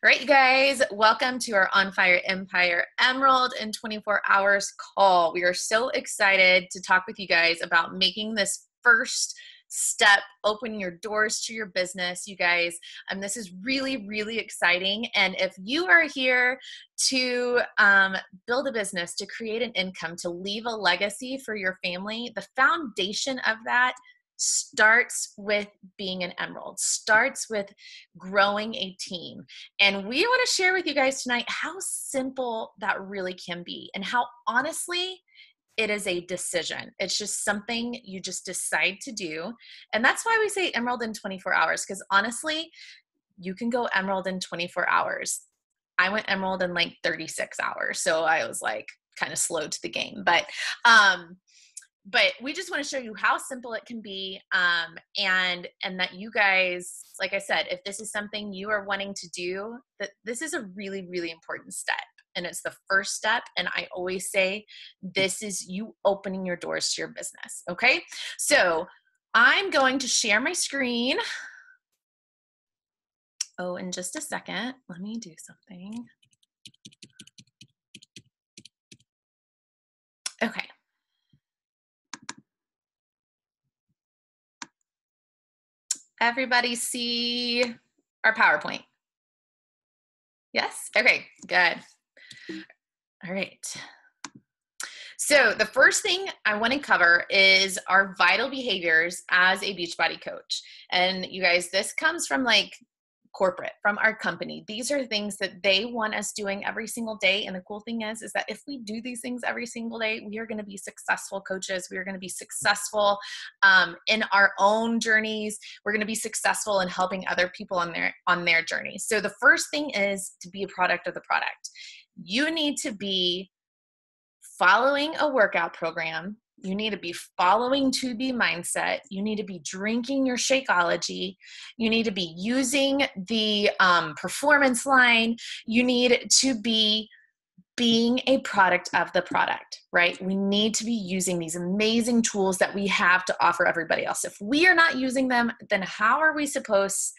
Great, you guys. Welcome to our On Fire Empire Emerald in 24 Hours call. We are so excited to talk with you guys about making this first step, opening your doors to your business, you guys. This is really, really exciting. And if you are here to build a business, to create an income, to leave a legacy for your family, the foundation of that starts with being an emerald, starts with growing a team. And we want to share with you guys tonight how simple that really can be and how honestly it is a decision. It's just something you just decide to do. And that's why we say emerald in 24 hours, because honestly, you can go emerald in 24 hours. I went emerald in like 36 hours. So I was like kind of slow to the game, but we just want to show you how simple it can be, and that you guys, like I said, if this is something you are wanting to do, that this is a really, really important step. And it's the first step. And I always say, this is you opening your doors to your business. Okay. So I'm going to share my screen. Oh, in just a second, let me do something. Okay. Everybody see our PowerPoint? Yes? Okay, good. All right. So the first thing I want to cover is our vital behaviors as a Beachbody coach. And you guys, this comes from like corporate, from our company. These are things that they want us doing every single day. And the cool thing is that if we do these things every single day, we are going to be successful coaches. We are going to be successful in our own journeys. We're going to be successful in helping other people on their journey. So the first thing is to be a product of the product. You need to be following a workout program. You need to be following 2B mindset. You need to be drinking your Shakeology. You need to be using the performance line. You need to be being a product of the product, right? We need to be using these amazing tools that we have to offer everybody else. If we are not using them, then how are we supposed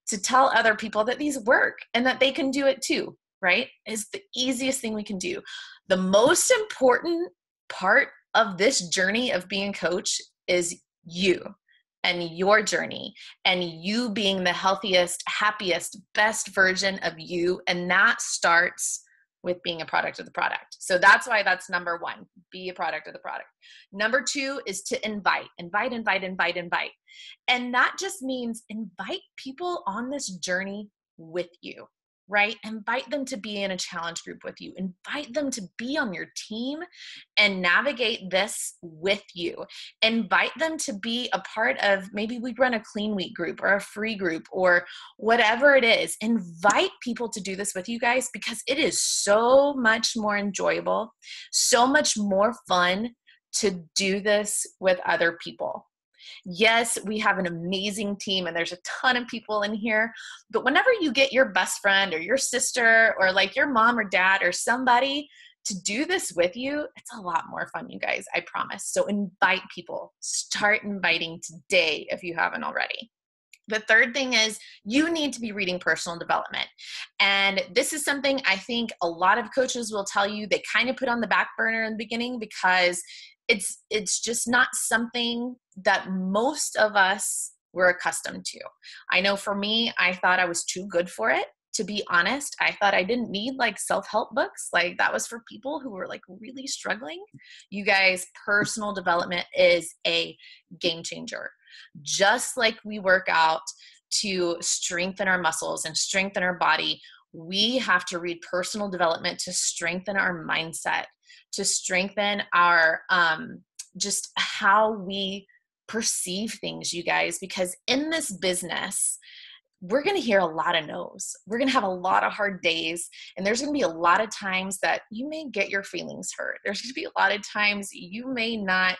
to tell other people that these work and that they can do it too, right? Is the easiest thing we can do. The most important part of this journey of being a coach is you and your journey and you being the healthiest, happiest, best version of you. And that starts with being a product of the product. So that's why that's number one, be a product of the product. Number two is to invite. And that just means invite people on this journey with you, right? Invite them to be in a challenge group with you. Invite them to be on your team and navigate this with you. Invite them to be a part of, maybe we run a clean week group or a free group or whatever it is. Invite people to do this with you guys because it is so much more enjoyable, so much more fun to do this with other people. Yes, we have an amazing team and there's a ton of people in here, but whenever you get your best friend or your sister or like your mom or dad or somebody to do this with you, it's a lot more fun, you guys, I promise. So invite people. Start inviting today if you haven't already. The third thing is you need to be reading personal development. And this is something I think a lot of coaches will tell you they kind of put on the back burner in the beginning because it's just not something that most of us were accustomed to. I know for me, I thought I was too good for it. To be honest, I thought I didn't need like self-help books. Like that was for people who were like really struggling. You guys, personal development is a game changer. Just like we work out to strengthen our muscles and strengthen our body, we have to read personal development to strengthen our mindset, to strengthen our just how we perceive things, you guys, because in this business, we're going to hear a lot of no's. We're going to have a lot of hard days. And there's going to be a lot of times that you may get your feelings hurt. There's going to be a lot of times you may not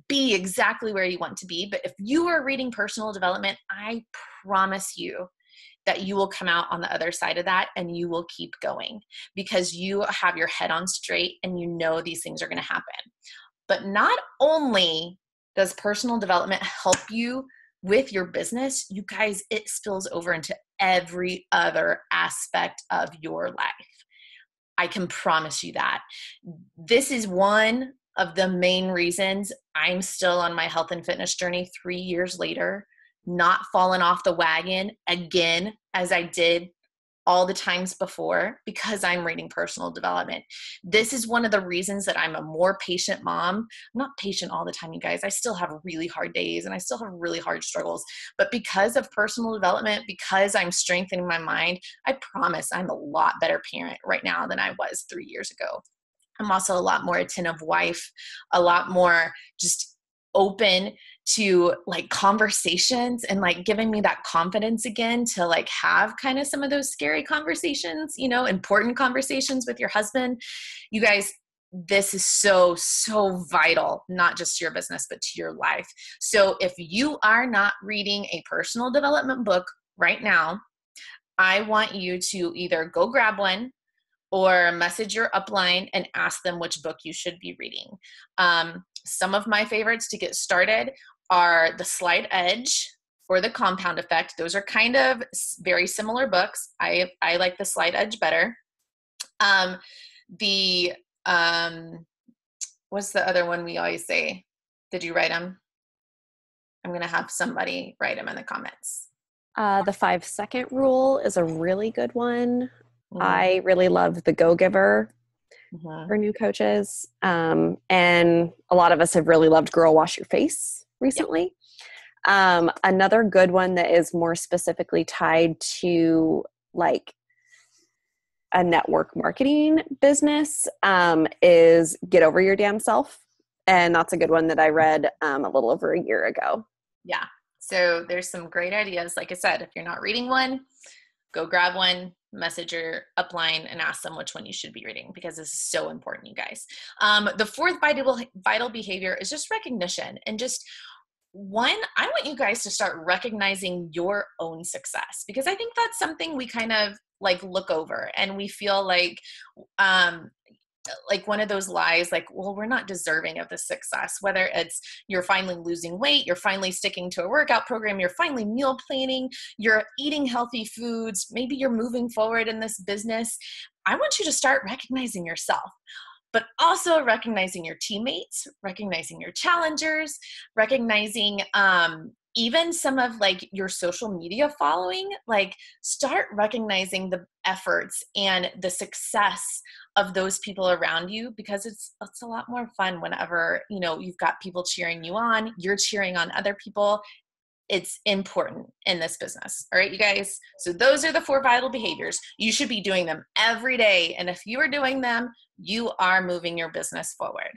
be exactly where you want to be. But if you are reading personal development, I promise you that you will come out on the other side of that and you will keep going because you have your head on straight and you know these things are going to happen. But not only does personal development help you with your business, you guys, it spills over into every other aspect of your life. I can promise you that. This is one of the main reasons I'm still on my health and fitness journey 3 years later, not falling off the wagon again as I did all the times before, because I'm reading personal development. This is one of the reasons that I'm a more patient mom. I'm not patient all the time, you guys. I still have really hard days and I still have really hard struggles. But because of personal development, because I'm strengthening my mind, I promise I'm a lot better parent right now than I was 3 years ago. I'm also a lot more attentive wife, a lot more just open to like conversations and like giving me that confidence again to like have kind of some of those scary conversations, you know, important conversations with your husband. You guys, this is so, so vital, not just to your business, but to your life. So if you are not reading a personal development book right now, I want you to either go grab one or message your upline and ask them which book you should be reading. Some of my favorites to get started are The Slight Edge or The Compound Effect. Those are kind of very similar books. I like The Slight Edge better. What's the other one we always say? Did you write them? I'm going to have somebody write them in the comments. The 5-second rule is a really good one. I really love The Go-Giver for new coaches. And a lot of us have really loved Girl Wash Your Face recently. Another good one that is more specifically tied to like a network marketing business is Get Over Your Damn Self. And that's a good one that I read a little over a year ago. Yeah. So there's some great ideas. Like I said, if you're not reading one, go grab one, message your upline and ask them which one you should be reading, because this is so important, you guys. The fourth vital behavior is just recognition. And just one, I want you guys to start recognizing your own success, because I think that's something we kind of like look over and we feel like one of those lies, like, well, we're not deserving of the success, whether it's you're finally losing weight, you're finally sticking to a workout program, you're finally meal planning, you're eating healthy foods, maybe you're moving forward in this business. I want you to start recognizing yourself, but also recognizing your teammates, recognizing your challengers, recognizing even some of like your social media following. Like, start recognizing the efforts and the success of those people around you, because it's a lot more fun whenever, you know, you've got people cheering you on, you're cheering on other people. It's important in this business. All right, you guys. So those are the 4 vital behaviors. You should be doing them every day. And if you are doing them, you are moving your business forward.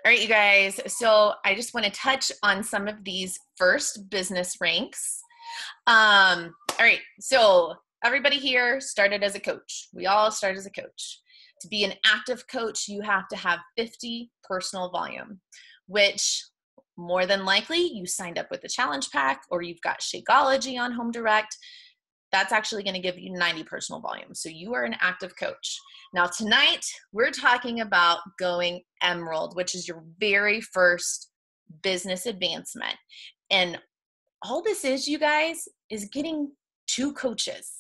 All right, you guys. So I just want to touch on some of these first business ranks. All right. So everybody here started as a coach. We all start as a coach. To be an active coach, you have to have 50 personal volume, which more than likely you signed up with the challenge pack or you've got Shakeology on Home Direct. That's actually going to give you 90 personal volume. So you are an active coach. Now tonight we're talking about going Emerald, which is your very first business advancement. And all this is, you guys, is getting 2 coaches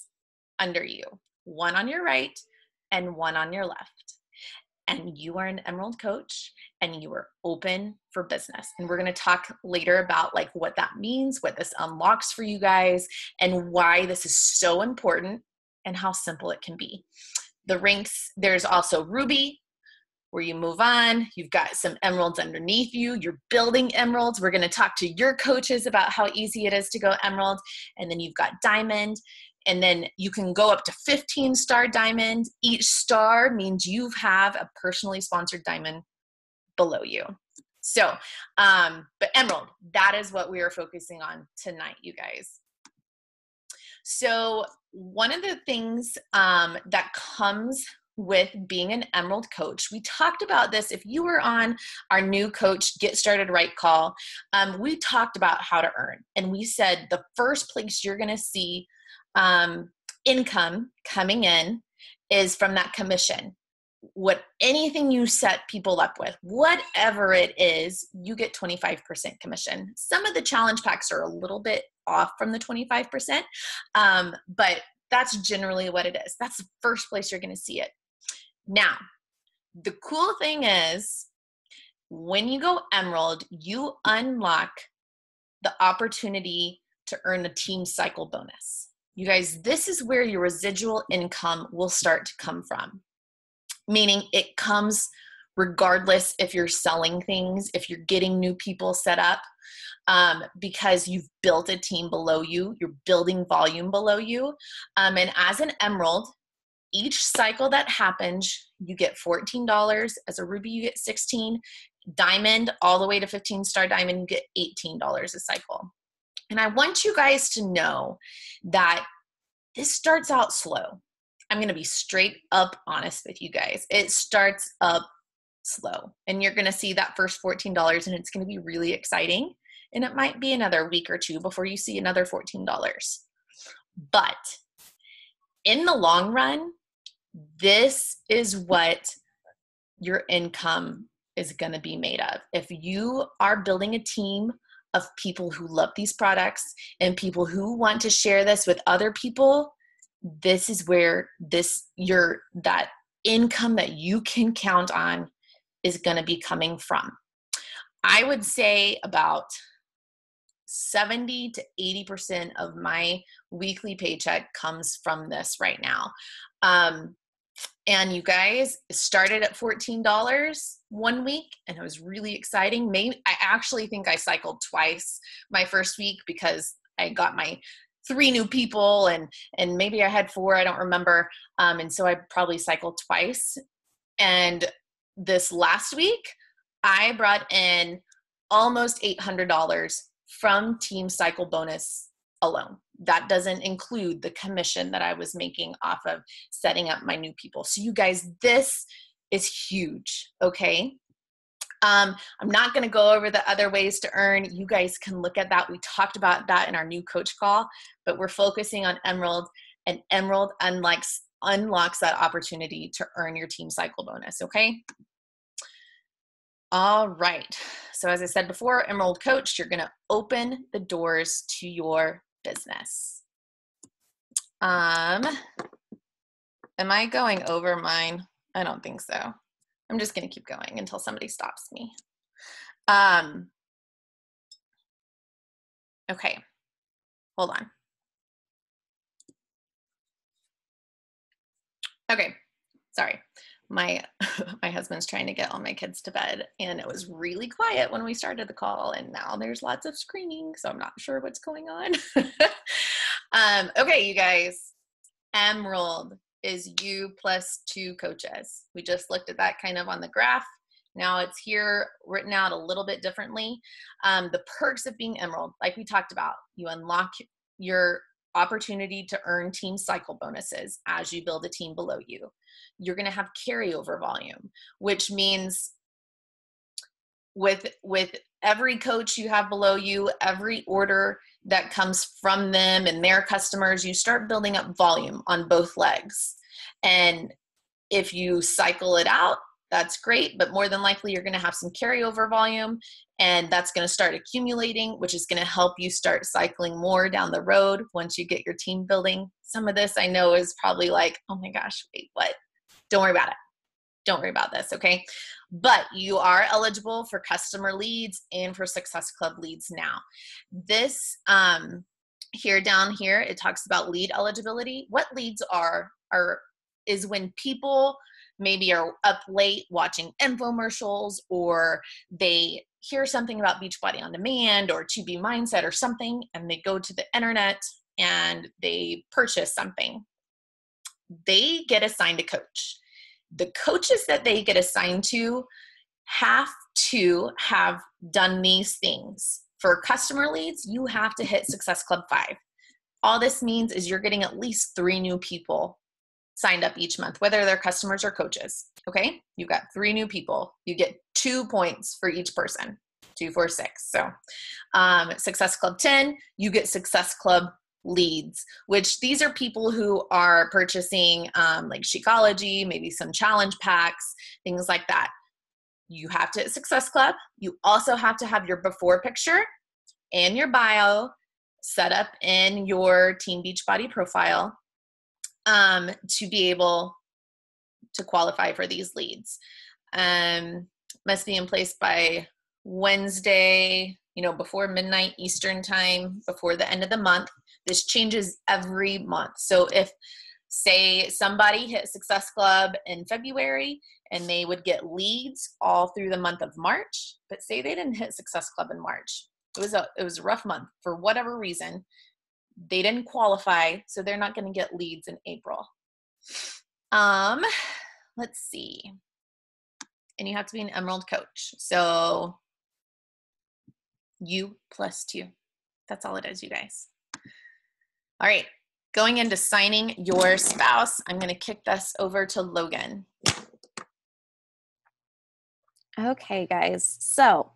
under you, one on your right and one on your left. And you are an Emerald coach and you are open for business. And we're going to talk later about like what that means, what this unlocks for you guys, and why this is so important and how simple it can be. The ranks, there's also Ruby, where you move on. You've got some emeralds underneath you. You're building emeralds. We're going to talk to your coaches about how easy it is to go emerald. And then you've got diamond. And then you can go up to 15-star diamond. Each star means you have a personally sponsored diamond below you. So, but emerald, that is what we are focusing on tonight, you guys. So one of the things that comes with being an Emerald coach, we talked about this. If you were on our new coach Get Started Right call, we talked about how to earn. And we said the first place you're going to see income coming in is from that commission. anything you set people up with, whatever it is, you get 25% commission. Some of the challenge packs are a little bit off from the 25%, but that's generally what it is. That's the first place you're going to see it. Now, the cool thing is when you go Emerald, you unlock the opportunity to earn a team cycle bonus. You guys, this is where your residual income will start to come from. Meaning it comes regardless if you're selling things, if you're getting new people set up, because you've built a team below you, you're building volume below you. And as an Emerald, each cycle that happens, you get $14. As a Ruby, you get $16. Diamond, all the way to 15-star Diamond, you get $18 a cycle. And I want you guys to know that this starts out slow. I'm going to be straight up honest with you guys. It starts up slow, and you're going to see that first $14, and it's going to be really exciting. And it might be another week or two before you see another $14. But in the long run, this is what your income is going to be made of. If you are building a team of people who love these products and people who want to share this with other people, this is where that income that you can count on is going to be coming from. I would say about 70 to 80% of my weekly paycheck comes from this right now. And you guys, started at $14 one week, and it was really exciting. I actually think I cycled twice my first week because I got my 3 new people, and maybe I had 4, I don't remember. And so I probably cycled twice. And this last week, I brought in almost $800 from Team Cycle Bonus alone. That doesn't include the commission that I was making off of setting up my new people. So you guys, this is huge, okay? I'm not going to go over the other ways to earn. You guys can look at that. We talked about that in our new coach call, but we're focusing on Emerald, and Emerald unlocks that opportunity to earn your Team Cycle Bonus, okay? All right. So as I said before, Emerald Coach, you're going to open the doors to your business. Am I going over mine? I don't think so. I'm just going to keep going until somebody stops me. Okay, hold on. Okay, sorry. My husband's trying to get all my kids to bed, and it was really quiet when we started the call, and now there's lots of screaming, so I'm not sure what's going on. Okay, you guys, Emerald is you plus 2 coaches. We just looked at that kind of on the graph. Now it's here written out a little bit differently. The perks of being Emerald, like we talked about, you unlock your opportunity to earn team cycle bonuses as you build a team below you. You're going to have carryover volume, which means with every coach you have below you, every order that comes from them and their customers, you start building up volume on both legs. And if you cycle it out, that's great, but more than likely you're going to have some carryover volume, and that's going to start accumulating, which is going to help you start cycling more down the road once you get your team building. Some of this I know is probably like, oh my gosh, wait, what? Don't worry about it. Don't worry about this, okay? But you are eligible for customer leads and for Success Club leads now. This here down here, it talks about lead eligibility. What leads is when people maybe are up late watching infomercials, or they hear something about Beachbody On Demand or 2B Mindset or something, and they go to the internet and they purchase something. They get assigned a coach. The coaches that they get assigned to have to have done these things. For customer leads, you have to hit Success Club 5. All this means is you're getting at least 3 new people signed up each month, whether they're customers or coaches. Okay, you got 3 new people. You get 2 points for each person, 2, 4, 6. So Success Club 10, you get Success Club leads, which these are people who are purchasing like Shakeology, maybe some challenge packs, things like that. You have to hit Success Club. You also have to have your before picture and your bio set up in your Team Beachbody profile to be able to qualify for these leads. Must be in place by Wednesday, before midnight Eastern time, before the end of the month. This changes every month. So if, say, somebody hit Success Club in February and they would get leads all through the month of March, but say they didn't hit Success Club in March. It was a rough month for whatever reason. They didn't qualify, so they're not going to get leads in April. Let's see. And you have to be an Emerald coach. So you plus 2. That's all it is, you guys. All right. Going into signing your spouse, I'm going to kick this over to Logan. Okay, guys. So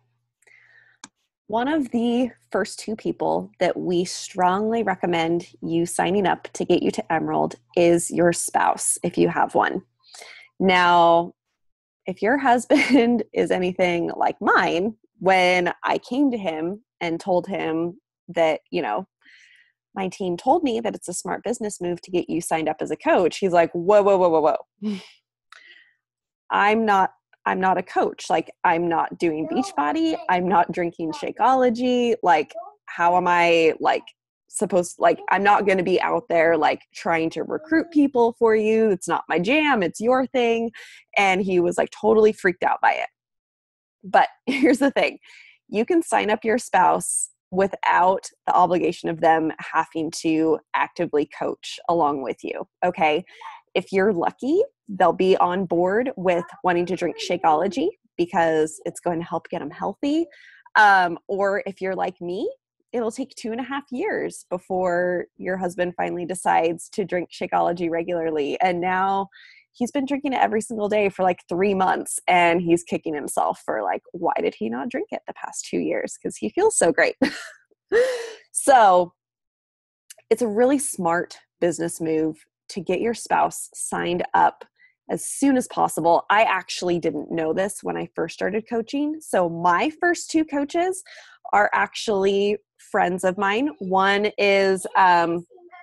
one of the first 2 people that we strongly recommend you signing up to get you to Emerald is your spouse, if you have one. Now, if your husband is anything like mine, when I came to him and told him that, my team told me that it's a smart business move to get you signed up as a coach, he's like, whoa, whoa, whoa, whoa, whoa. I'm not a coach. Like, I'm not doing Beachbody. I'm not drinking Shakeology. Like, how am I I'm not going to be out there like trying to recruit people for you. It's not my jam. It's your thing. And he was like totally freaked out by it. But here's the thing. You can sign up your spouse without the obligation of them having to actively coach along with you. Okay. If you're lucky, they'll be on board with wanting to drink Shakeology because it's going to help get them healthy. Or if you're like me, it'll take 2.5 years before your husband finally decides to drink Shakeology regularly. And now he's been drinking it every single day for like 3 months, and he's kicking himself for like, why did he not drink it the past 2 years? Because he feels so great. So it's a really smart business move to get your spouse signed up as soon as possible. I actually didn't know this when I first started coaching. So my first 2 coaches are actually friends of mine. One is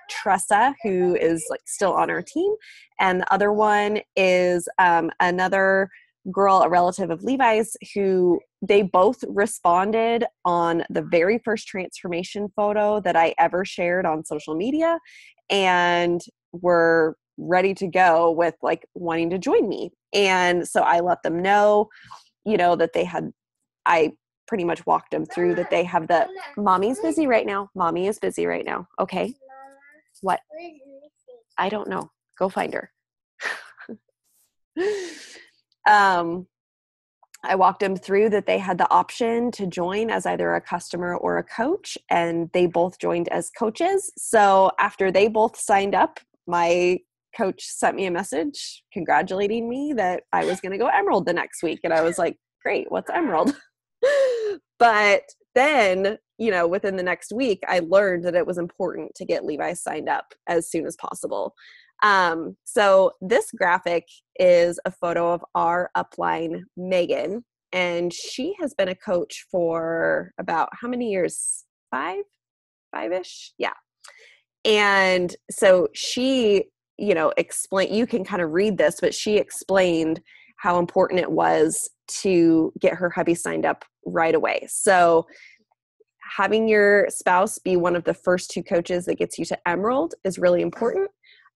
Tressa, who is like still on our team. And the other one is another girl, a relative of Levi's, who they both responded on the very first transformation photo that I ever shared on social media, and were ready to go with like wanting to join me. And so I let them know, that I pretty much walked them through that they have mommy's busy right now. Mommy is busy right now. Okay. What? I don't know. Go find her. I walked them through that they had the option to join as either a customer or a coach, and they both joined as coaches. So after they both signed up, my coach sent me a message congratulating me that I was going to go Emerald the next week. And I was like, great, what's Emerald? But then, within the next week, I learned that it was important to get Levi signed up as soon as possible. So this graphic is a photo of our upline, Megan, and she has been a coach for about how many years? 5-ish? Yeah. And so she, explained, you can kind of read this, but she explained how important it was to get her hubby signed up right away. So having your spouse be one of the first 2 coaches that gets you to Emerald is really important.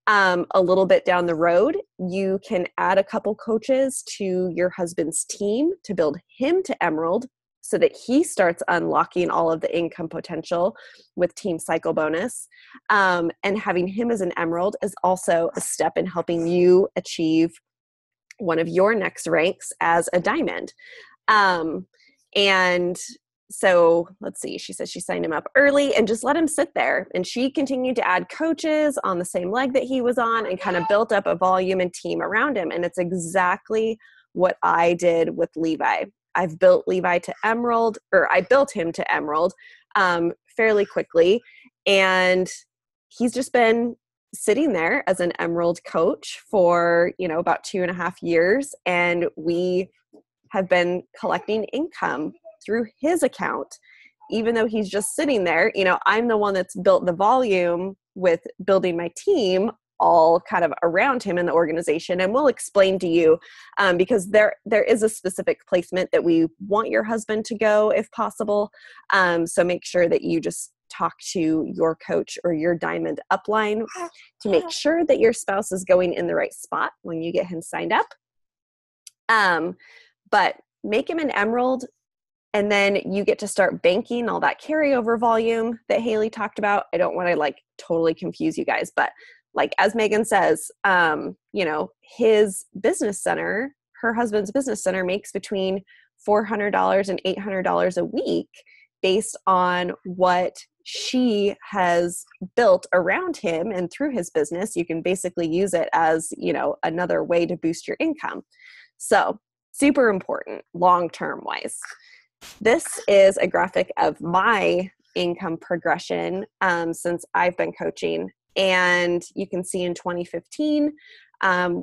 A little bit down the road, you can add a couple coaches to your husband's team to build him to Emerald so that he starts unlocking all of the income potential with Team Cycle Bonus. And having him as an Emerald is also a step in helping you achieve one of your next ranks as a Diamond. And so let's see, she says she signed him up early and just let him sit there. And she continued to add coaches on the same leg that he was on and kind of built up a volume and team around him. And it's exactly what I did with Levi. I've built Levi to Emerald, or I built him to Emerald fairly quickly. And he's just been sitting there as an Emerald coach for, about 2.5 years. And we have been collecting income through his account, even though he's just sitting there. I'm the one that's built the volume with building my team all kind of around him in the organization. And we'll explain to you, because there is a specific placement that we want your husband to go if possible. So make sure that you just talk to your coach or your diamond upline to make sure that your spouse is going in the right spot when you get him signed up. But make him an Emerald, and then you get to start banking all that carryover volume that Haley talked about. I don't want to totally confuse you guys, but as Megan says, his business center, her husband's business center, makes between $400 and $800 a week based on what she has built around him and through his business. You can basically use it as, another way to boost your income. So super important long-term wise. This is a graphic of my income progression since I've been coaching. And you can see in 2015,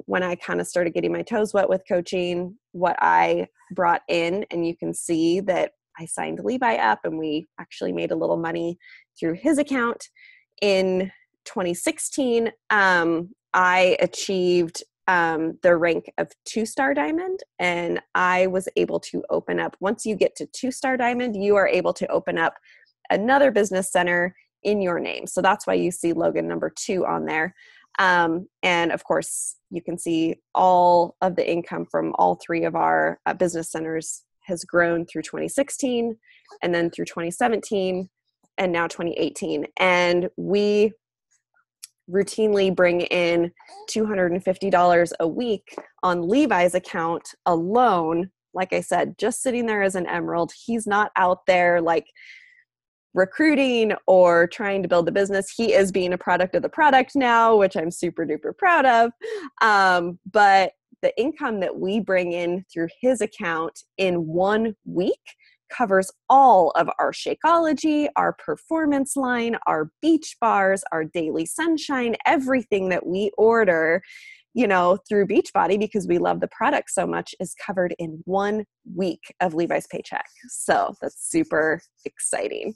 when I kind of started getting my toes wet with coaching, what I brought in. And you can see that I signed Levi up, and we actually made a little money through his account. In 2016, I achieved the rank of 2-star diamond, and I was able to open up, once you get to 2-star diamond, you are able to open up another business center in your name. So that's why you see Logan number 2 on there. And of course, you can see all of the income from all 3 of our business centers has grown through 2016, and then through 2017, and now 2018. And we routinely bring in $250 a week on Levi's account alone. Like I said, just sitting there as an Emerald. He's not out there recruiting or trying to build the business. He is being a product of the product now, which I'm super duper proud of. But the income that we bring in through his account in 1 week covers all of our Shakeology, our performance line, our beach bars, our daily sunshine, everything that we order, through Beachbody, because we love the product so much, is covered in 1 week of Levi's paycheck. So that's super exciting.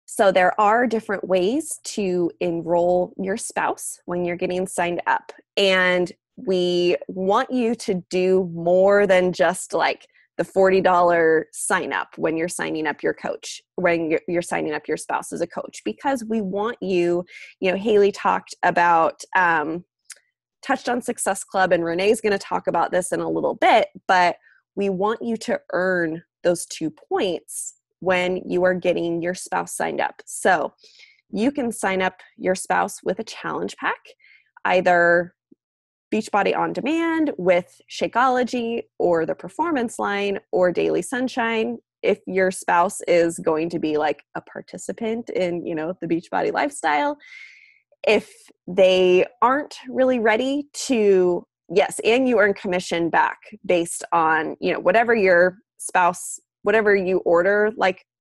So there are different ways to enroll your spouse when you're getting signed up. And we want you to do more than just the $40 sign up when you're signing up your coach, when you're signing up your spouse as a coach, because we want you, Haley talked about, touched on Success Club, and Renee's going to talk about this in a little bit, but we want you to earn those 2 points when you are getting your spouse signed up. So you can sign up your spouse with a challenge pack, either Beachbody On Demand with Shakeology, or the performance line, or Daily Sunshine, if your spouse is going to be a participant in, the Beachbody lifestyle. If they aren't really ready to, yes, and you earn commission back based on, whatever your spouse, whatever you order,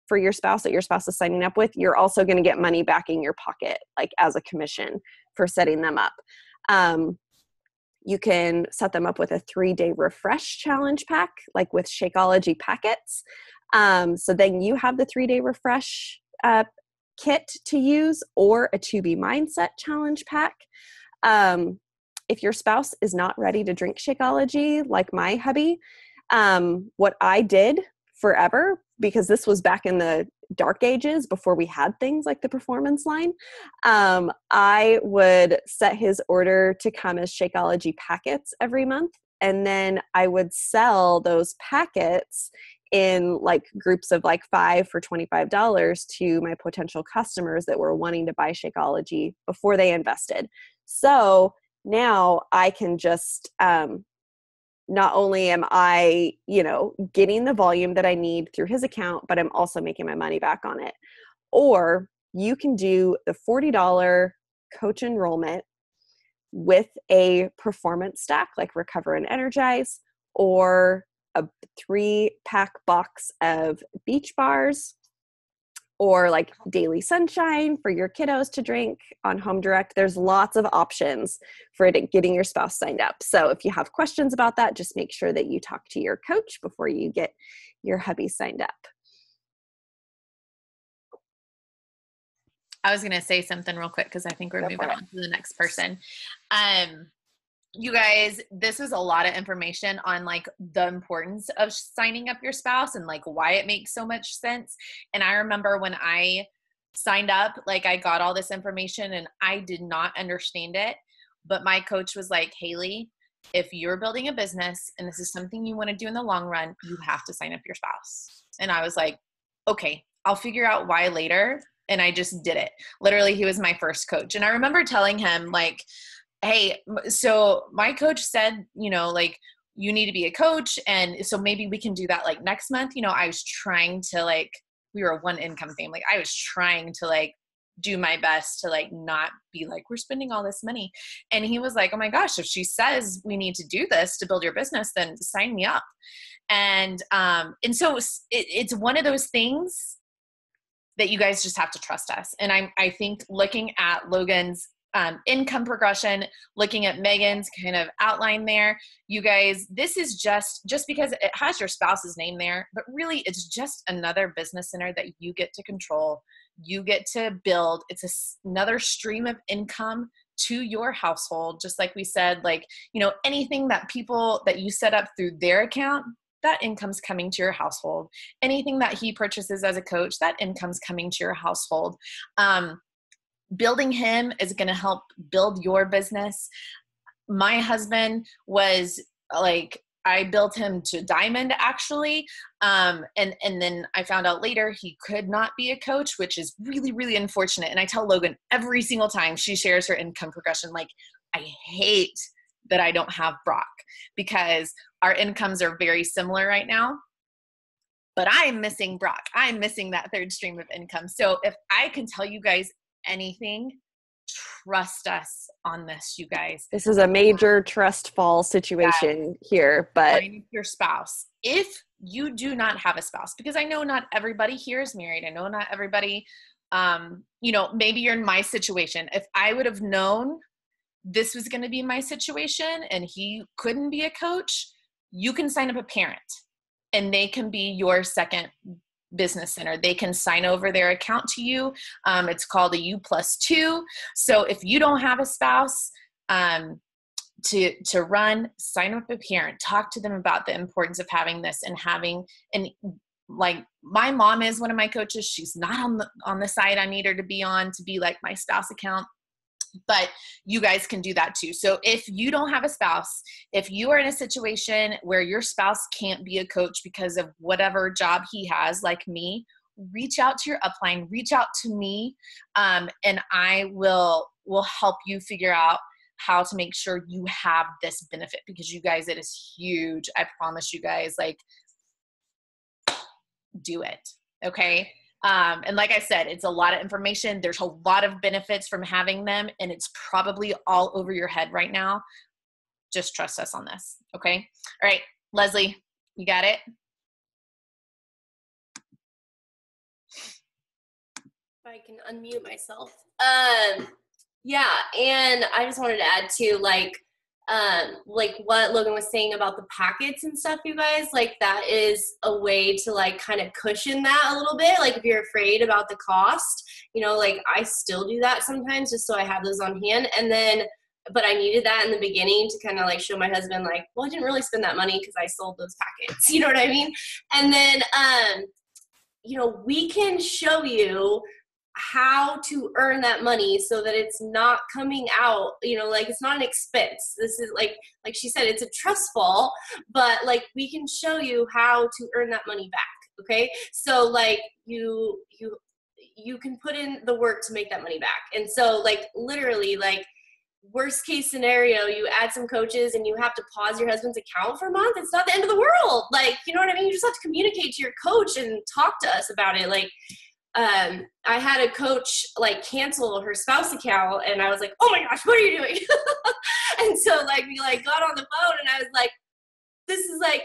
for your spouse that your spouse is signing up with, you're also going to get money back in your pocket, as a commission for setting them up. You can set them up with a 3-day refresh challenge pack, with Shakeology packets. So then you have the 3-day refresh kit to use, or a 2B mindset challenge pack. If your spouse is not ready to drink Shakeology, like my hubby, what I did forever, because this was back in the dark ages before we had things like the performance line, I would set his order to come as Shakeology packets every month. And then I would sell those packets in groups of 5 for $25 to my potential customers that were wanting to buy Shakeology before they invested. So now I can just, not only am I, getting the volume that I need through his account, but I'm also making my money back on it. Or you can do the $40 coach enrollment with a performance stack like Recover and Energize, or a 3-pack box of beach bars, or like daily sunshine for your kiddos to drink on Home Direct. There's lots of options for getting your spouse signed up. So if you have questions about that, just make sure that you talk to your coach before you get your hubby signed up. I was going to say something real quick because I think we're moving on to the next person. You guys, this is a lot of information on like the importance of signing up your spouse and like why it makes so much sense. And I remember when I signed up, like I got all this information and I did not understand it. But my coach was like, Haley, if you're building a business and this is something you want to do in the long run, you have to sign up your spouse. And I was like, okay, I'll figure out why later. And I just did it. Literally, he was my first coach. And I remember telling him like, hey, so my coach said, you know, like you need to be a coach. And so maybe we can do that like next month. You know, I was trying to like, we were a one income family. I was trying to like do my best to like not be like, we're spending all this money. And he was like, oh my gosh, if she says we need to do this to build your business, then sign me up. And so it's one of those things that you guys just have to trust us. And I think looking at Logan's income progression, looking at Megan's kind of outline there, you guys, this is just because it has your spouse's name there, but really it's just another business center that you get to control. You get to build. It's another stream of income to your household. Just like we said, like, you know, anything that people that you set up through their account, that income's coming to your household. Anything that he purchases as a coach, that income's coming to your household. Building him is going to help build your business. My husband was like, I built him to diamond actually. And then I found out later he could not be a coach, which is really, really unfortunate. And I tell Logan every single time she shares her income progression, like, I hate that I don't have Brock because our incomes are very similar right now, but I'm missing Brock. I'm missing that third stream of income. So if I can tell you guys anything, trust us on this, you guys. This is a major trust fall situation here, but find your spouse. If you do not have a spouse, because I know not everybody here is married. I know not everybody, you know, maybe you're in my situation. If I would have known this was going to be my situation and he couldn't be a coach, you can sign up a parent and they can be your second business center. They can sign over their account to you. It's called a U+2. So if you don't have a spouse to run, sign up a parent, talk to them about the importance of having this and like my mom is one of my coaches. She's not on the side I need her to be on to be like my spouse account. But you guys can do that too. So if you don't have a spouse, if you are in a situation where your spouse can't be a coach because of whatever job he has, like me, reach out to your upline, reach out to me, and I will help you figure out how to make sure you have this benefit because you guys, it is huge. I promise you guys, like, do it. Okay. And like I said, it's a lot of information. There's a lot of benefits from having them, and it's probably all over your head right now. Just trust us on this. Okay. All right. Leslie, you got it? If I can unmute myself. Yeah. And I just wanted to add to like what Logan was saying about the packets and stuff, you guys, like that is a way to like kind of cushion that a little bit. Like if you're afraid about the cost, you know, like I still do that sometimes just so I have those on hand. And then, but I needed that in the beginning to kind of like show my husband like, well, I didn't really spend that money because I sold those packets. You know what I mean? And then, you know, we can show you how to earn that money so that it's not coming out, you know, like it's not an expense. This is like she said, it's a trust fall, but like we can show you how to earn that money back. Okay. So like you can put in the work to make that money back. And so like literally like worst case scenario, you add some coaches and you have to pause your husband's account for a month. It's not the end of the world. Like, you know what I mean? You just have to communicate to your coach and talk to us about it. Like, I had a coach like cancel her spouse account and I was like, oh my gosh, what are you doing? And so like we like got on the phone and I was like, this is like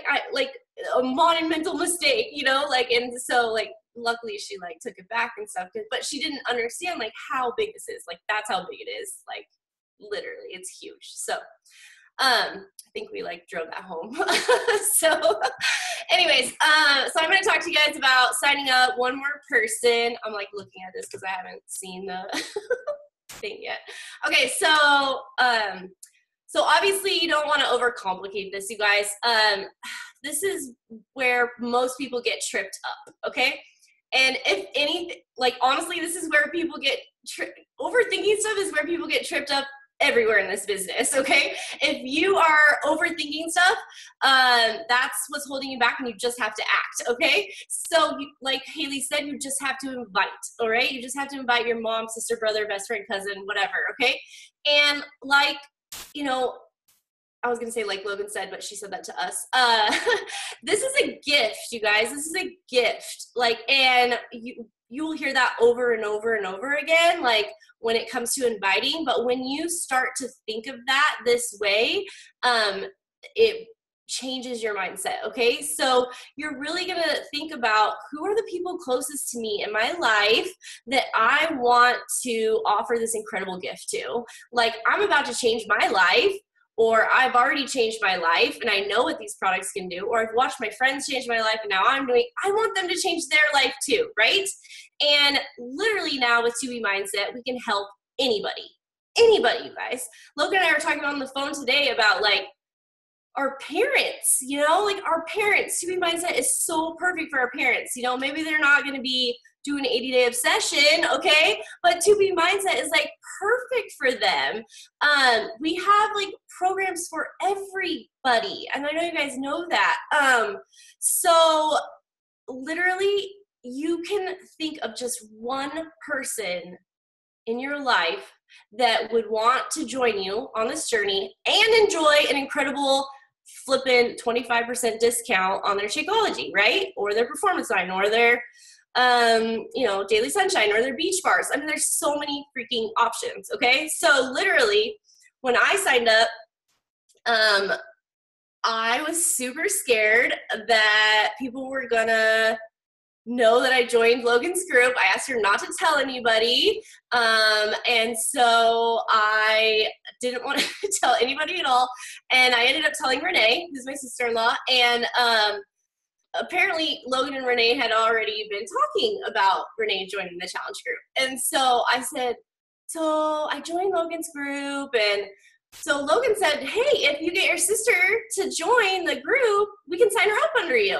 a monumental mistake, you know, like, and so like luckily she like took it back and stuff, but she didn't understand like how big this is. Like that's how big it is. Like literally it's huge. So I think we like drove that home. So anyways, so I'm going to talk to you guys about signing up one more person. I'm like looking at this because I haven't seen the thing yet. Okay. So obviously you don't want to overcomplicate this, you guys. This is where most people get tripped up. Okay. And if anything, like honestly, this is where people get overthinking stuff is where people get tripped up everywhere in this business. Okay. If you are overthinking stuff, that's what's holding you back, and you just have to act. Okay. So like Haley said, you just have to invite. All right. You just have to invite your mom, sister, brother, best friend, cousin, whatever. Okay. And like, you know, I was going to say like Logan said, but she said that to us. This is a gift, you guys. This is a gift. Like, and you will hear that over and over and over again, like when it comes to inviting. But when you start to think of that this way, it changes your mindset. Okay. So you're really going to think about who are the people closest to me in my life that I want to offer this incredible gift to. Like I'm about to change my life, or I've already changed my life and I know what these products can do, or I've watched my friends change my life and now I want them to change their life too, right? And literally now with 2B Mindset, we can help anybody, you guys. Logan and I were talking on the phone today about like our parents, you know, like our parents. 2B Mindset is so perfect for our parents. You know, maybe they're not going to be doing an 80-day obsession, okay? But 2B Mindset is like perfect for them. We have like programs for everybody, and I know you guys know that. So literally, you can think of just one person in your life that would want to join you on this journey and enjoy an incredible flippin' 25% discount on their Shakeology, right? Or their Performance Line, or their you know, Daily Sunshine, or their beach bars. I mean, there's so many freaking options. Okay. So literally when I signed up, I was super scared that people were gonna know that I joined Logan's group. I asked her not to tell anybody. And so I didn't want to tell anybody at all. And I ended up telling Renee, who's my sister-in-law, and, apparently Logan and Renee had already been talking about Renee joining the challenge group. And so I said, so I joined Logan's group. And so Logan said, hey, if you get your sister to join the group, we can sign her up under you.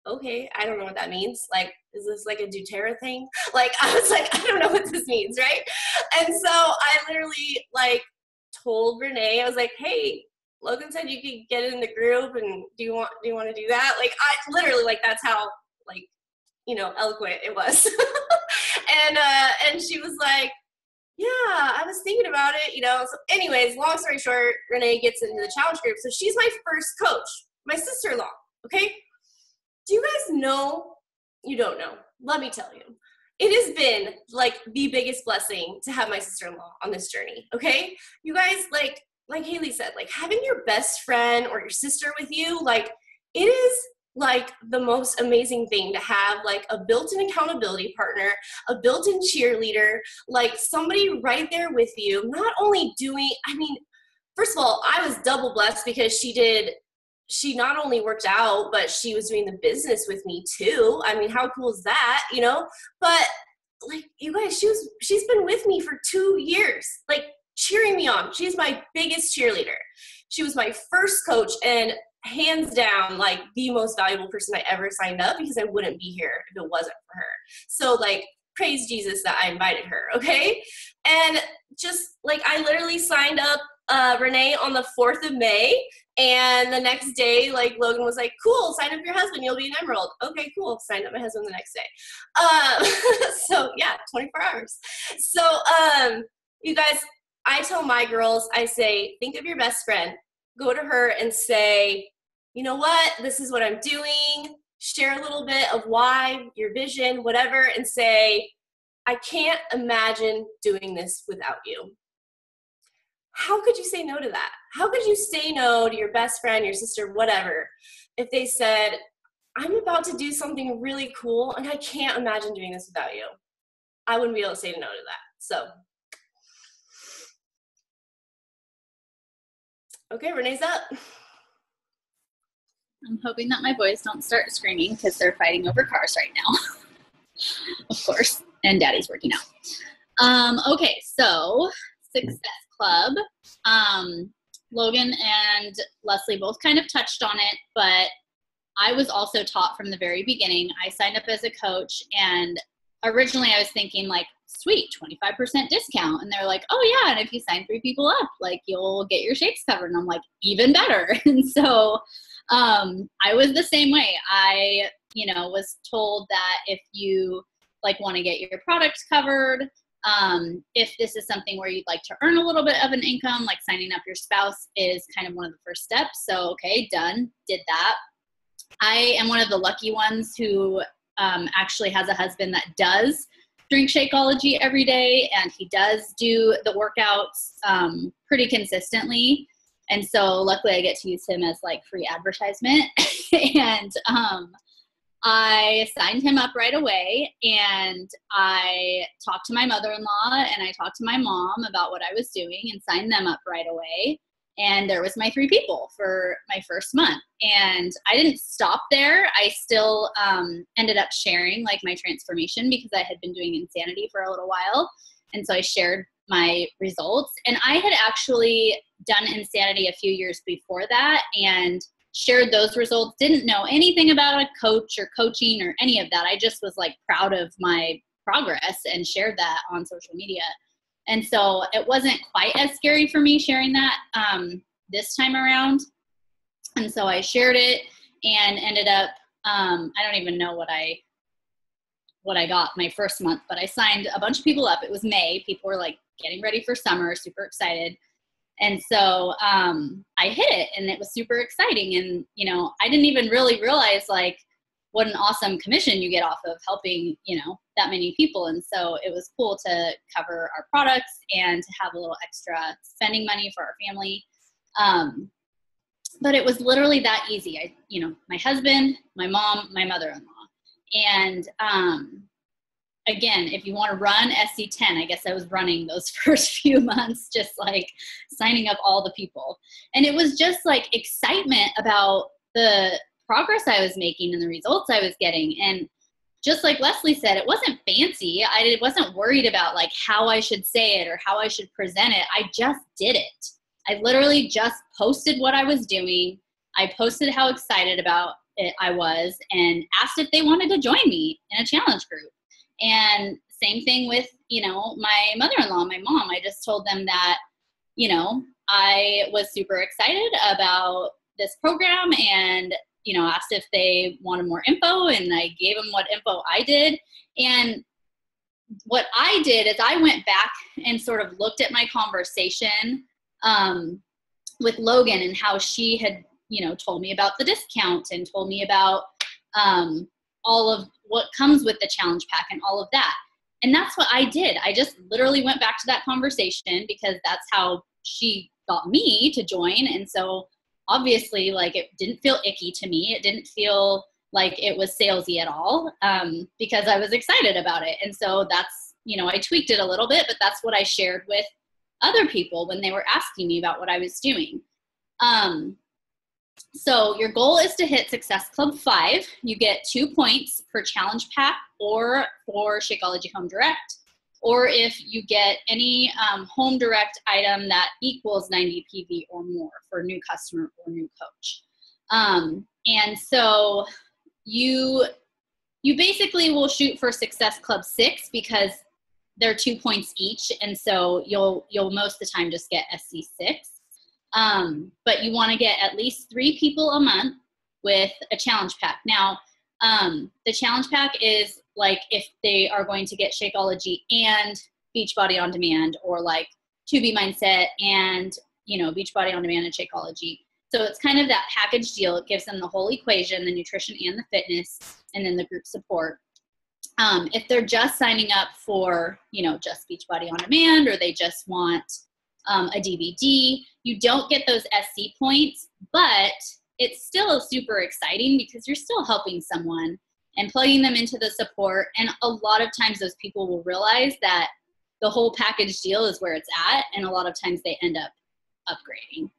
Okay, I don't know what that means. Like, is this like a doTERRA thing? Like, I was like, I don't know what this means, right? And so I literally like told Renee, I was like, hey, Logan said you could get in the group, and do you want to do that? Like, I literally, like, that's how, like, you know, eloquent it was. And she was like, yeah, I was thinking about it, you know. So anyways, long story short, Renee gets into the challenge group. So she's my first coach, my sister-in-law, okay? Do you guys know? You don't know. Let me tell you. It has been, like, the biggest blessing to have my sister-in-law on this journey, okay? You guys, like Haley said, like having your best friend or your sister with you, like it is like the most amazing thing to have, like a built-in accountability partner, a built-in cheerleader, like somebody right there with you, not only doing, I mean, first of all, I was double blessed because she not only worked out, but she was doing the business with me too. I mean, how cool is that, you know? But like, you guys, she's been with me for 2 years, like cheering me on. She's my biggest cheerleader. She was my first coach, and hands down, like the most valuable person I ever signed up, because I wouldn't be here if it wasn't for her. So like, praise Jesus that I invited her. Okay. And just like, I literally signed up Renee on the 4th of May. And the next day, like Logan was like, cool, sign up your husband, you'll be an Emerald. Okay, cool. Signed up my husband the next day. So yeah, 24 hours. So, you guys, I tell my girls, I say, think of your best friend, go to her and say, you know what, this is what I'm doing. Share a little bit of why, your vision, whatever, and say, I can't imagine doing this without you. How could you say no to that? How could you say no to your best friend, your sister, whatever, if they said, I'm about to do something really cool, and I can't imagine doing this without you. I wouldn't be able to say no to that. So, okay, Renee's up. I'm hoping that my boys don't start screaming because they're fighting over cars right now. Of course. And Daddy's working out. Okay, so Success Club. Logan and Leslie both kind of touched on it, but I was also taught from the very beginning. I signed up as a coach, and originally I was thinking like, sweet, 25% discount. And they're like, oh yeah, and if you sign 3 people up, like you'll get your shakes covered. And I'm like, even better. And so I was the same way. I, was told that if you like want to get your products covered, if this is something where you'd like to earn a little bit of an income, like signing up your spouse is kind of one of the first steps. So, okay, done, did that. I am one of the lucky ones who actually has a husband that does drink Shakeology every day, and he does do the workouts pretty consistently. And so luckily I get to use him as like free advertisement. And I signed him up right away, and I talked to my mother-in-law and I talked to my mom about what I was doing and signed them up right away. And there was my 3 people for my first month. And I didn't stop there. I still ended up sharing like my transformation because I had been doing Insanity for a little while. And so I shared my results. And I had actually done Insanity a few years before that and shared those results. Didn't know anything about a coach or coaching or any of that. I just was like proud of my progress and shared that on social media. And so it wasn't quite as scary for me sharing that this time around. And so I shared it and ended up, I don't even know what I got my first month, but I signed a bunch of people up. It was May. People were like getting ready for summer, super excited. And so I hit it, and it was super exciting. And, I didn't even really realize like what an awesome commission you get off of helping, that many people. And so it was cool to cover our products and to have a little extra spending money for our family. But it was literally that easy. My husband, my mom, my mother-in-law. And again, if you want to run SC10, I guess I was running those first few months, just like signing up all the people. And it was just like excitement about the progress I was making and the results I was getting. And just like Leslie said, it wasn't fancy. I wasn't worried about like how I should say it or how I should present it. I just did it. I literally just posted what I was doing. I posted how excited about it I was and asked if they wanted to join me in a challenge group. And same thing with, my mother-in-law, my mom. I just told them that, I was super excited about this program and, asked if they wanted more info, and I gave them what info I did. And what I did is I went back and sort of looked at my conversation with Logan and how she had, told me about the discount and told me about all of what comes with the challenge pack and all of that. And that's what I did. I just literally went back to that conversation because that's how she got me to join. And so obviously, like, it didn't feel icky to me. It didn't feel like it was salesy at all because I was excited about it. And so that's, I tweaked it a little bit, but that's what I shared with other people when they were asking me about what I was doing. So your goal is to hit Success Club 5. You get 2 points per challenge pack or for Shakeology Home Direct, or if you get any home direct item that equals 90 PV or more for a new customer or new coach. And so you basically will shoot for Success Club 6 because they're 2 points each. And so you'll most of the time just get SC6. But you want to get at least 3 people a month with a challenge pack. Now, the challenge pack is like if they are going to get Shakeology and Beachbody On Demand, or like 2B Mindset and, Beachbody On Demand and Shakeology. So it's kind of that package deal. It gives them the whole equation, the nutrition and the fitness, and then the group support. If they're just signing up for, just Beachbody On Demand, or they just want a DVD, you don't get those SC points, but it's still super exciting because you're still helping someone and plugging them into the support. And a lot of times those people will realize that the whole package deal is where it's at. And a lot of times they end up upgrading.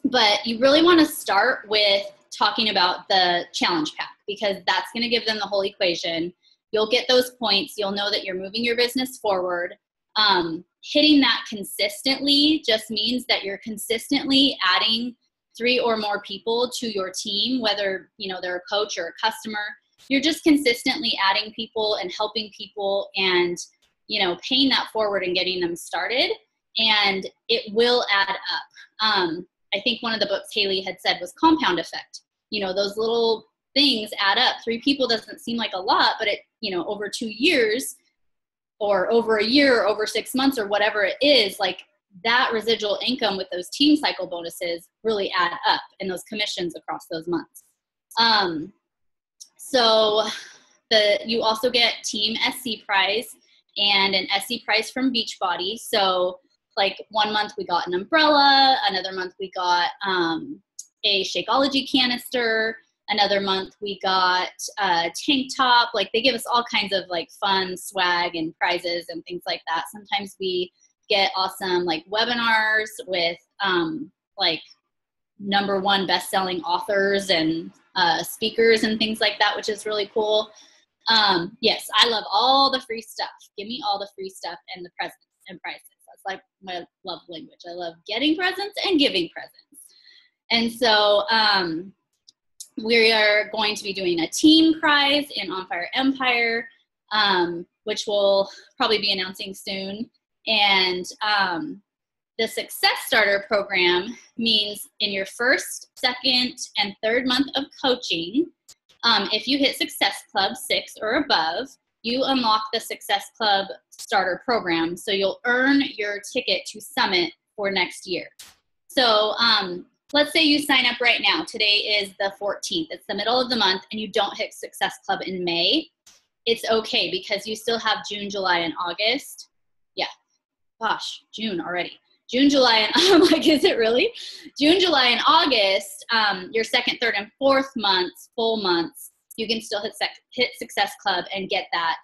But you really want to start with talking about the challenge pack, because that's going to give them the whole equation. You'll get those points. You'll know that you're moving your business forward. Hitting that consistently just means that you're consistently adding 3 or more people to your team, whether, you know, they're a coach or a customer. You're just consistently adding people and helping people and, you know, paying that forward and getting them started. And it will add up. I think one of the books Haley had said was compound effect. You know, those little things add up. 3 people doesn't seem like a lot, but it, you know, over 2 years or over a year or over 6 months or whatever it is, like that residual income with those team cycle bonuses really add up, and those commissions across those months. So you also get team SC prize and an SC prize from Beachbody. So like one month we got an umbrella, another month we got a Shakeology canister, another month we got a tank top. Like they give us all kinds of like fun swag and prizes and things like that. Sometimes we get awesome like webinars with like #1 best-selling authors and speakers and things like that, which is really cool. Yes, I love all the free stuff. Give me all the free stuff and the presents and prizes. That's like my love language. I love getting presents and giving presents. And so we are going to be doing a team prize in On Fire Empire, which we'll probably be announcing soon. And the Success Starter program means in your first, second, and third month of coaching, if you hit Success Club 6 or above, you unlock the Success Club Starter program. So you'll earn your ticket to Summit for next year. So let's say you sign up right now. Today is the 14th. It's the middle of the month, and you don't hit Success Club in May. It's okay, because you still have June, July, and August. Yeah. Gosh, June already. June, July, and I'm like, is it really? June, July, and August, your second, third, and fourth months, full months, you can still hit Success Club and get that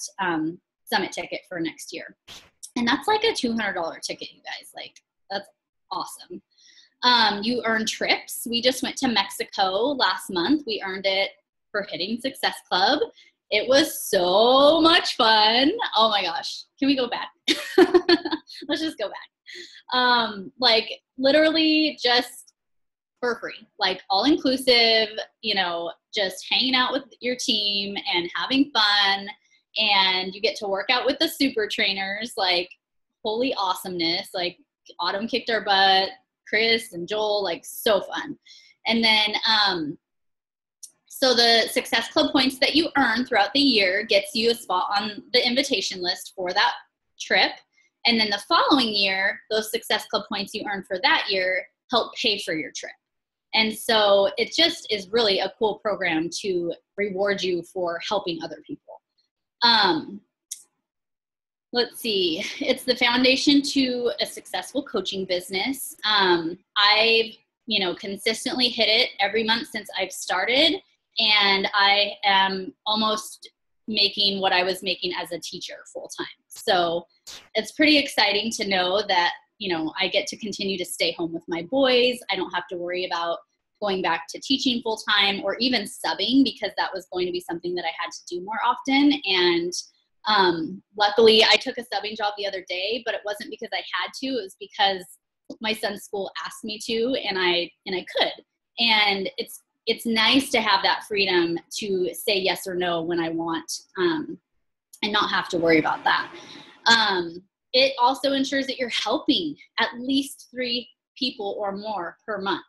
Summit ticket for next year. And that's like a $200 ticket, you guys. Like, that's awesome. You earn trips. We just went to Mexico last month. We earned it for hitting Success Club. It was so much fun. Oh my gosh. Can we go back? Let's just go back. Like literally just for free, like all inclusive, you know, just hanging out with your team and having fun. And you get to work out with the super trainers, like holy awesomeness. Like Autumn kicked our butt, Chris and Joel, like so fun. And then, so the Success Club points that you earn throughout the year gets you a spot on the invitation list for that trip. And then the following year, those Success Club points you earn for that year help pay for your trip. And so it just is really a cool program to reward you for helping other people. Let's see. It's the foundation to a successful coaching business. I've, you know, consistently hit it every month since I've started. And I am almost making what I was making as a teacher full time. So it's pretty exciting to know that, you know, I get to continue to stay home with my boys. I don't have to worry about going back to teaching full time or even subbing, because that was going to be something that I had to do more often. And luckily I took a subbing job the other day, but it wasn't because I had to. It was because my son's school asked me to, and I could. And it's nice to have that freedom to say yes or no when I want, and not have to worry about that. It also ensures that you're helping at least 3 people or more per month.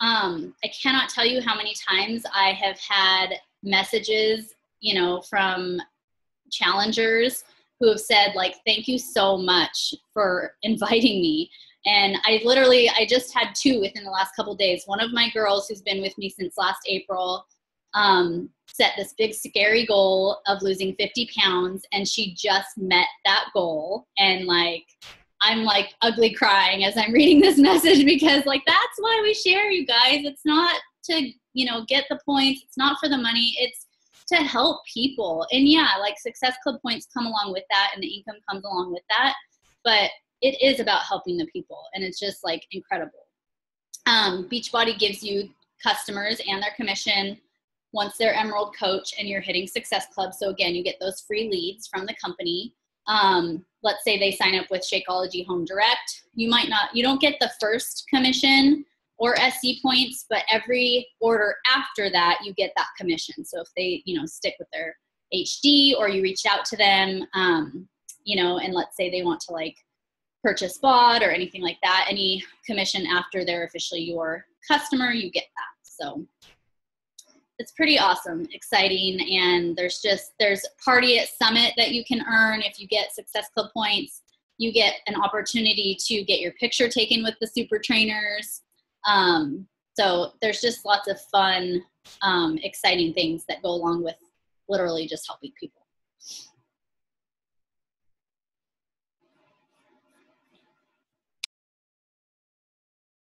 I cannot tell you how many times I have had messages, you know, from challengers who have said like, thank you so much for inviting me. And I just had 2 within the last couple of days. One of my girls who's been with me since last April set this big scary goal of losing 50 pounds, and she just met that goal. And like, I'm like ugly crying as I'm reading this message, because like, that's why we share, you guys. It's not to, get the points. It's not for the money. It's to help people. And yeah, like Success Club points come along with that, and the income comes along with that. But it is about helping the people, and it's just like incredible. Beachbody gives you customers and their commission once they're Emerald Coach and you're hitting Success Club. So again, you get those free leads from the company. Let's say they sign up with Shakeology Home Direct. You don't get the first commission or SC points, but every order after that, you get that commission. So if they, stick with their HD, or you reached out to them, and let's say they want to like purchase BOD or anything like that, any commission after they're officially your customer, you get that. So it's pretty awesome, exciting. And there's Party at Summit that you can earn if you get Success Club points. You get an opportunity to get your picture taken with the super trainers. So there's just lots of fun, exciting things that go along with literally just helping people.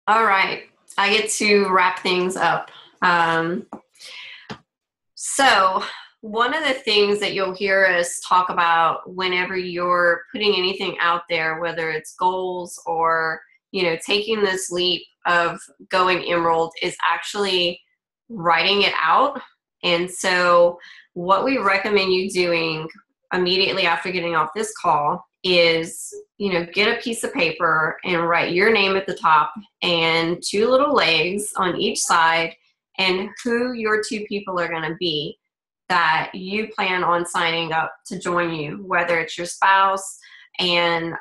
All right, I get to wrap things up. So one of the things that you'll hear us talk about whenever you're putting anything out there, whether it's goals or, taking this leap of going Emerald, is actually writing it out. And so what we recommend you doing immediately after getting off this call is, get a piece of paper and write your name at the top and 2 little legs on each side, and who your 2 people are going to be that you plan on signing up to join you, whether it's your spouse and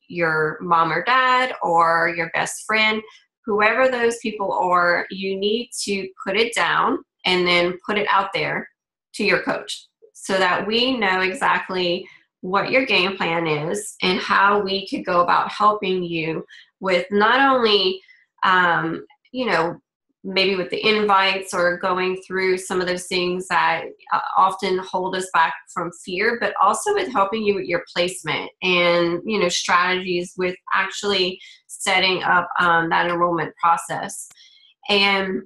your mom or dad or your best friend, whoever those people are. You need to put it down and then put it out there to your coach so that we know exactly what your game plan is and how we could go about helping you with not only, maybe with the invites or going through some of those things that often hold us back from fear, but also with helping you with your placement and, strategies with actually setting up that enrollment process. And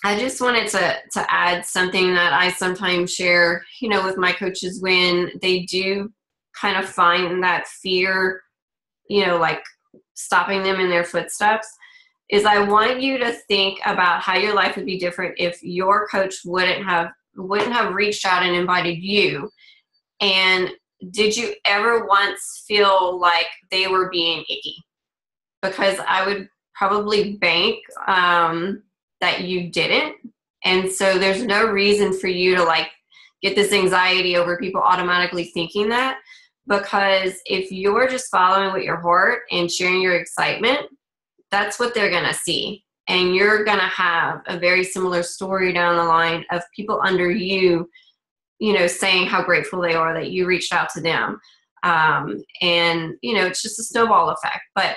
I just wanted to add something that I sometimes share, with my coaches when they do kind of find that fear, like stopping them in their footsteps, is I want you to think about how your life would be different if your coach wouldn't have reached out and invited you. And did you ever once feel like they were being icky? Because I would probably bank that you didn't. And so there's no reason for you to like get this anxiety over people automatically thinking that, because if you're just following with your heart and sharing your excitement, that's what they're going to see. And you're going to have a very similar story down the line of people under you, saying how grateful they are that you reached out to them. And, it's just a snowball effect. But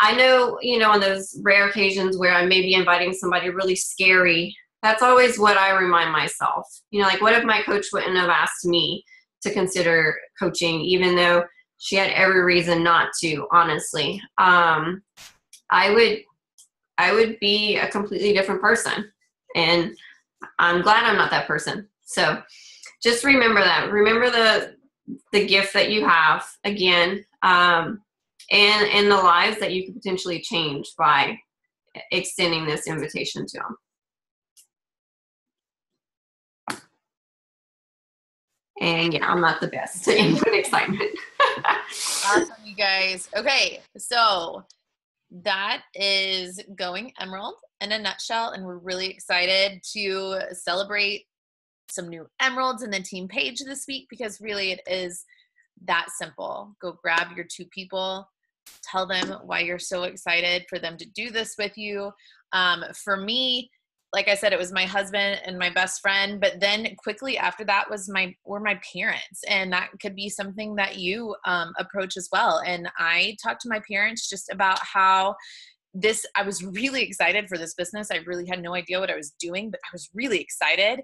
I know, on those rare occasions where I may be inviting somebody really scary, that's always what I remind myself. Like, what if my coach wouldn't have asked me to consider coaching, even though she had every reason not to, honestly? I would be a completely different person, and I'm glad I'm not that person. So just remember that. Remember the gift that you have, again, and the lives that you could potentially change by extending this invitation to them. And yeah, I'm not the best in excitement. Awesome, you guys. Okay, so that is Going Emerald in a nutshell, and we're really excited to celebrate some new Emeralds in the team page this week, because really it is that simple. Go grab your 2 people, tell them why you're so excited for them to do this with you. For me, like I said, it was my husband and my best friend, but then quickly after that were my parents. And that could be something that you approach as well. And I talked to my parents just about how I was really excited for this business. I really had no idea what I was doing, but I was really excited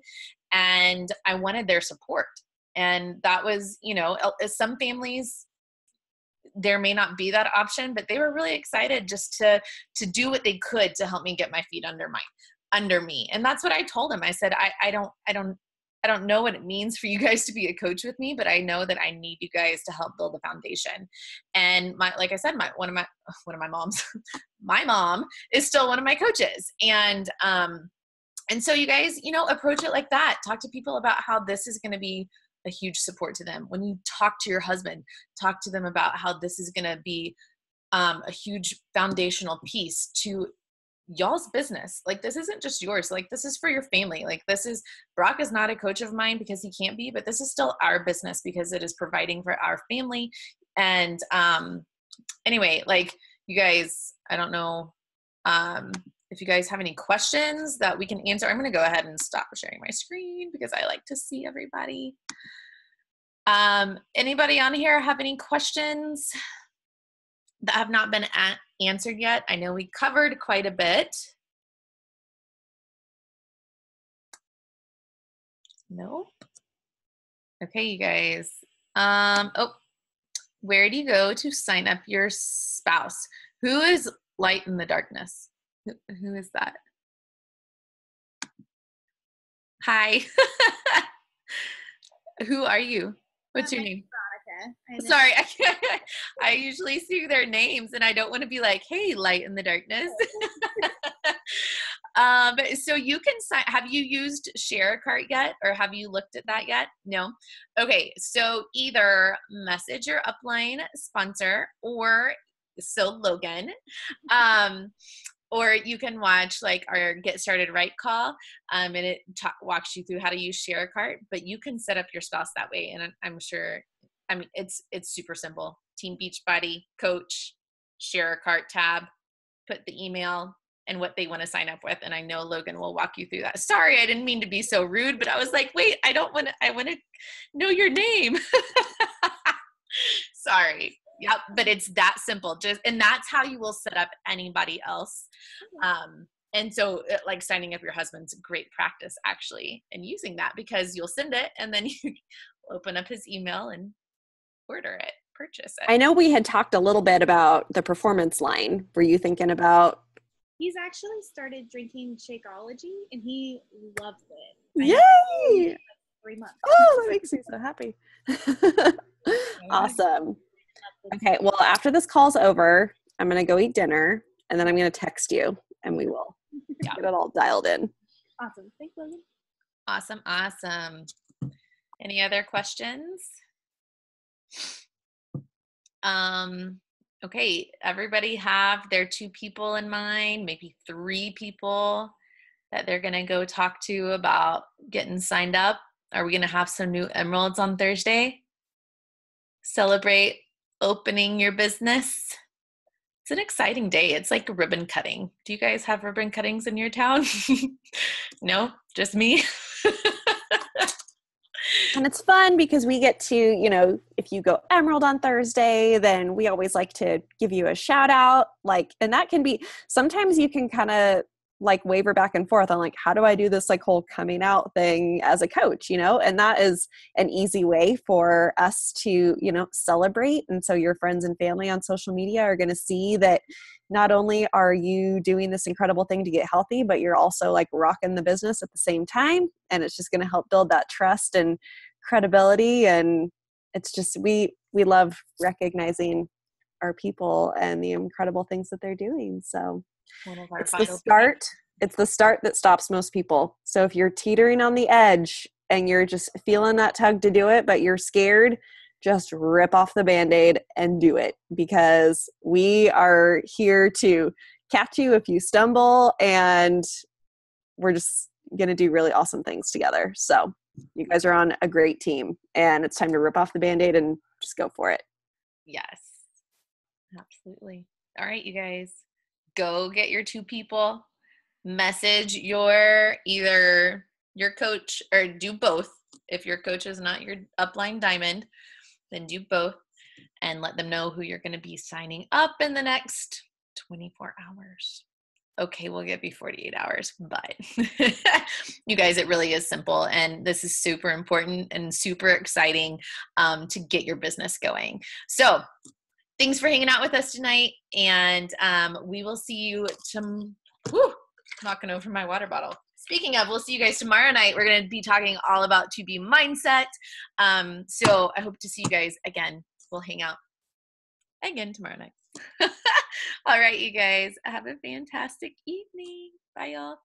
and I wanted their support. And that was, some families, there may not be that option, but they were really excited just to do what they could to help me get my feet under me. And that's what I told them. I said, I don't know what it means for you guys to be a coach with me, but I know that I need you guys to help build a foundation. And like I said, one of my moms, my mom is still one of my coaches. And so you guys, approach it like that. Talk to people about how this is going to be a huge support to them. When you talk to your husband, talk to them about how this is going to be a huge foundational piece to y'all's business. Like, this isn't just yours. Like, this is for your family. Like, Brock is not a coach of mine because he can't be, but this is still our business because it is providing for our family. And anyway, like, you guys, I don't know if you guys have any questions that we can answer. I'm going to go ahead and stop sharing my screen because I like to see everybody. Anybody on here have any questions that have not been answered yet? I know we covered quite a bit. Nope. Okay, you guys. Where do you go to sign up your spouse? Who is Light in the Darkness? Who is that? Hi. Who are you? What's your name? Veronica. Sorry, I usually see their names and I don't want to be like, hey, Light in the Darkness. So you can sign, have you used ShareACart yet, or have you looked at that yet? No? Okay, so either message your upline sponsor or Logan, or you can watch like our Get Started Right call, and it walks you through how to use ShareACart, but you can set up your spouse that way. And I'm sure, it's super simple. Team Beachbody, coach, ShareACart tab, put the email and what they want to sign up with. And I know Logan will walk you through that. Sorry, I didn't mean to be so rude, but I was like, wait, I want to know your name. Sorry. Yep. But it's that simple. And that's how you will set up anybody else. And so like signing up your husband's great practice actually, and using that, because you'll send it and then you open up his email and purchase it. I know we had talked a little bit about the performance line. Were you thinking about? He's actually started drinking Shakeology and he loves it. Yay! 3 months. Oh, that makes me so happy. Awesome. Okay, well, after this call's over, I'm going to go eat dinner, and then I'm going to text you, and we will get it all dialed in. Awesome. Thanks, Logan. Awesome. Any other questions? Okay, everybody have their 2 people in mind, maybe 3 people that they're going to go talk to about getting signed up. Are we going to have some new emeralds on Thursday? Celebrate opening your business. It's an exciting day. It's like ribbon cutting. Do you guys have ribbon cuttings in your town? No, just me. And it's fun because we get to, if you go emerald on Thursday, then we always like to give you a shout out. And that can be, sometimes you can kind of like waver back and forth on like, how do I do this like whole coming out thing as a coach, and that is an easy way for us to, celebrate. And so your friends and family on social media are going to see that not only are you doing this incredible thing to get healthy, but you're also like rocking the business at the same time. And it's just going to help build that trust and credibility. And it's just, we love recognizing our people and the incredible things that they're doing. So it's the start that stops most people. So if you're teetering on the edge and you're just feeling that tug to do it, but you're scared, just rip off the Band-Aid and do it, because we are here to catch you if you stumble, and we're just going to do really awesome things together. So you guys are on a great team, and it's time to rip off the Band-Aid and just go for it. Yes, absolutely. All right, you guys. Go get your 2 people, message either your coach, or do both. If your coach is not your upline diamond, then do both and let them know who you're going to be signing up in the next 24 hours. Okay, we'll give you 48 hours, but you guys, it really is simple. And this is super important and super exciting to get your business going. So thanks for hanging out with us tonight. And we will see you knocking over my water bottle. Speaking of, we'll see you guys tomorrow night. We're going to be talking all about To Be mindset. So I hope to see you guys again. We'll hang out again tomorrow night. All right, you guys. Have a fantastic evening. Bye, y'all.